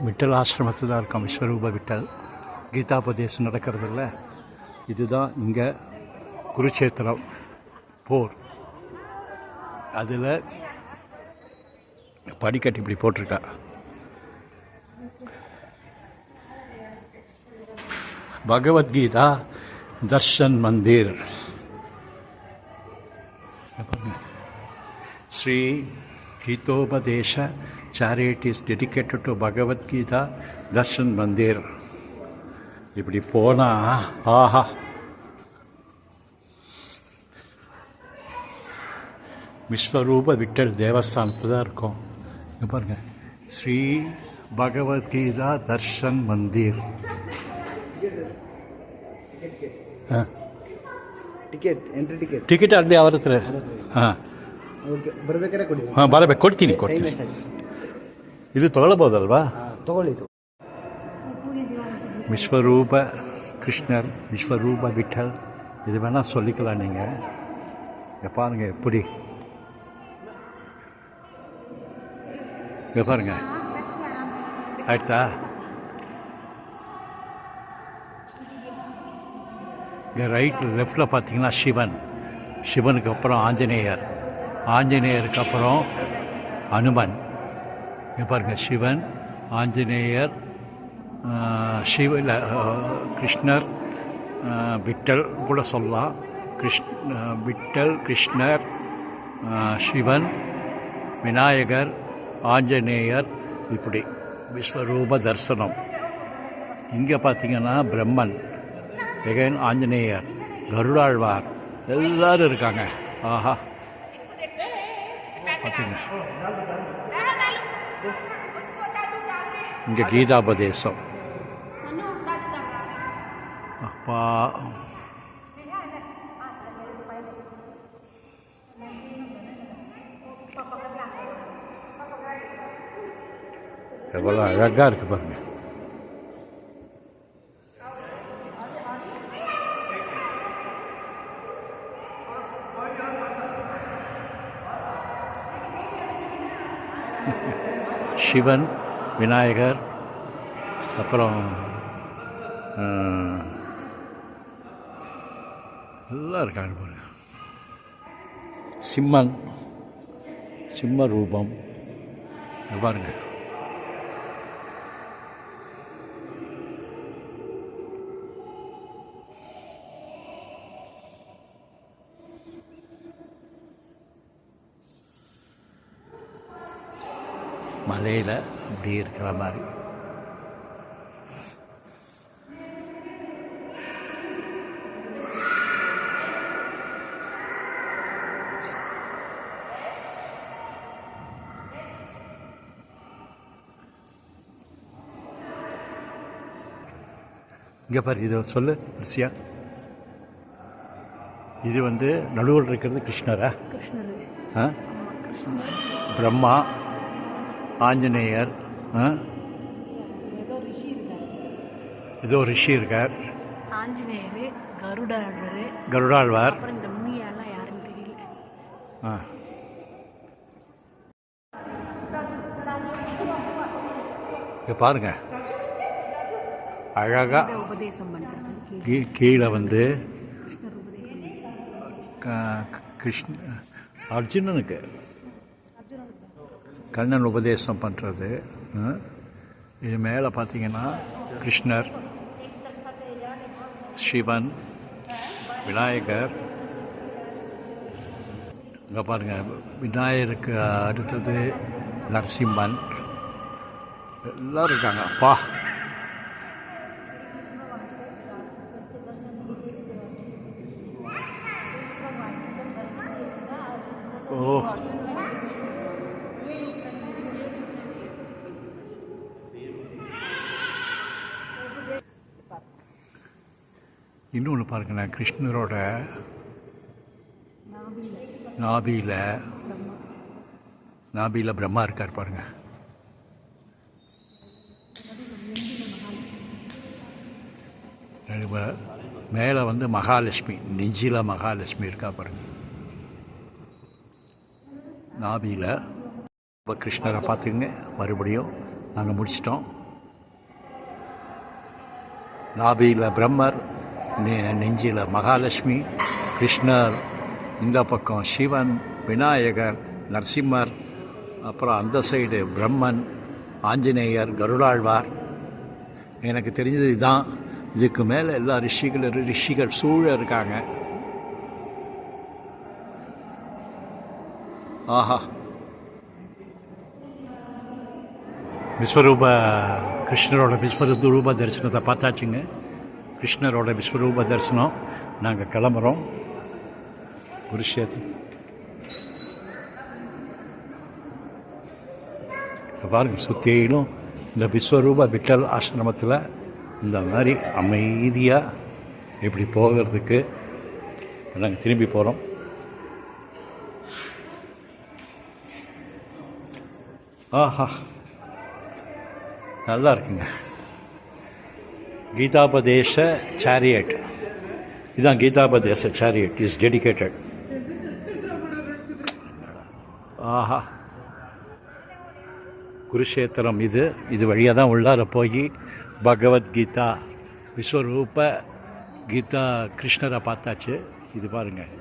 விட்டல் ஆசிரமத்தில் தான் இருக்கோம். விஸ்வரூப விட்டல் கீதாபதேசம் நடக்கிறதில்ல. இதுதான் இங்கே குருட்சேத்திரம் போர். அதில் படிக்கட்டு இப்படி போட்டிருக்கா. Bhagavad Gita Darshan Mandir. Sri கீதோபதேச charity is dedicated to Bhagavad Gita Darshan Mandir. இப்படி போனால் ஆஹா, விஸ்வரூப விட்டல் தேவஸ்தானத்தில் தான் இருக்கும். இங்கே பாருங்கள், ஸ்ரீ பகவத்கீதா தர்ஷன் மந்திர். ಟಿಕೆಟ್ ಅಲ್ಲಿ ಅವ್ರ ಹತ್ರ ಬರಬೇಕು. ಕೊಡ್ತೀನಿ. ಇದು ತಗೊಳ್ಬೋದಲ್ವಾ? ತಗೊಳ್ಳಿ. விஸ்வரூப கிருஷ்ணர், விஸ்வரூப விட்டல், இது வேணால் சொல்லிக்கலாம் நீங்கள். இங்கே பாருங்கள் எப்படி, இங்கே பாருங்கள். ஆயிடுதா? இங்கே ரைட்டில் லெஃப்டில் பார்த்தீங்கன்னா சிவன், சிவனுக்கு அப்புறம் ஆஞ்சநேயர், ஆஞ்சநேயருக்கு அப்புறம் அனுமன். இங்கே பாருங்கள், சிவன், ஆஞ்சநேயர், கிருஷ்ணர், விட்டல் கூட சொல்லலாம். விட்டல், கிருஷ்ணர், சிவன், விநாயகர், ஆஞ்சநேயர், இப்படி விஸ்வரூப தரிசனம். இங்கே பார்த்தீங்கன்னா பிரம்மன், எகைன் ஆஞ்சநேயர், கருடாழ்வார், எல்லோரும் இருக்காங்க. ஆஹா, பார்த்தீங்க. இங்கே கீதாபதேசம். அப்பா, எவ்வளோ அழகாக இருக்கு பாருங்க. சிவன், விநாயகர், அப்புறம் எல்லாம் இருக்காங்க பாருங்க. சிம்மன், சிம்ம ரூபம் பாருங்க. மலையில் அப்படி இருக்கிற மாதிரி. இங்கே பாரு, இது சொல்லு ரிஷியா. இது நடுவில் இருக்கிறது கிருஷ்ணரா? ஆ, பிரம்மா, ஆஞ்சநேயர், ஏதோ ரிஷி இருக்கார், ஆஞ்சநேயர், கருடாழ்வார், கருடாழ்வார். இந்த முனியெல்லாம் யாருன்னு தெரியல. இங்கே பாருங்க, அழகா உபதேசம் பண்ணுறது. கீழே கிருஷ்ண அர்ஜுனனுக்கு கண்ணன் உபதேசம் பண்ணுறது. இது மேலே பார்த்தீங்கன்னா கிருஷ்ணர், சிவன், விநாயகர். இங்கே பாருங்கள், விநாயகருக்கு அடுத்தது நரசிம்மன், எல்லோரும் இருக்காங்க. அப்பா, ஓ, இன்னொன்று பாருங்கண்ணா, கிருஷ்ணரோட நாபியில் பிரம்மா இருக்கார் பாருங்க. மேலே மகாலட்சுமி, நெஞ்சில் மகாலட்சுமி இருக்கா பாருங்க. நாபியில் இப்போ கிருஷ்ணரை பார்த்துக்குங்க. மறுபடியும் நாங்கள் முடிச்சிட்டோம். நாபியில் பிரம்மர், நெஞ்சில் மகாலட்சுமி, கிருஷ்ணர், இந்த பக்கம் சிவன், விநாயகர், நரசிம்மர், அப்புறம் அந்த சைடு பிரம்மன், ஆஞ்சநேயர், கருடாழ்வார். எனக்கு தெரிஞ்சது இதுதான். இதுக்கு மேலே எல்லா ரிஷிகள் சூழ இருக்காங்க. ஆஹா, விஸ்வரூப கிருஷ்ணரோட விஸ்வரூப தரிசனத்தை பார்த்தாச்சுங்க. கிருஷ்ணரோட விஸ்வரூப தரிசனம். நாங்கள் கிளம்புறோம் குருஷேத்திரம். பாருங்கள், சுற்றிலும் இந்த விஸ்வரூப விட்டல் ஆசிரமத்தில் இந்த மாதிரி அமைதியாக இப்படி போகிறதுக்கு நாங்கள் திரும்பி போகிறோம். ஆஹா, நல்லா இருக்குங்க. கீதாபதேச சேரியட், இதுதான் கீதாபதேச சேரியட் இஸ் டெடிகேட்டட். ஆஹா, குருஷேத்திரம் இது வழியாக தான் உள்ளார போய் பகவத்கீதா விஸ்வரூப கீதா கிருஷ்ணரை பார்த்தாச்சு. இது பாருங்கள்,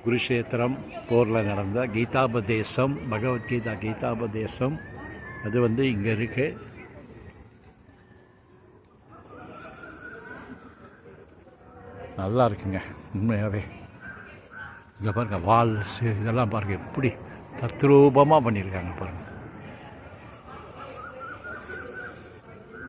குருஷேத்திரம் போரில் நடந்த கீதாபதேசம், பகவத்கீதா கீதாபதேசம் அது இங்கே இருக்குது. நல்லா இருக்குங்க உண்மையாகவே. இங்கே பாருங்கள், வால்ஸ் இதெல்லாம் பாருங்கள் எப்படி தத்ரூபமாக பண்ணியிருக்காங்க பாருங்கள்.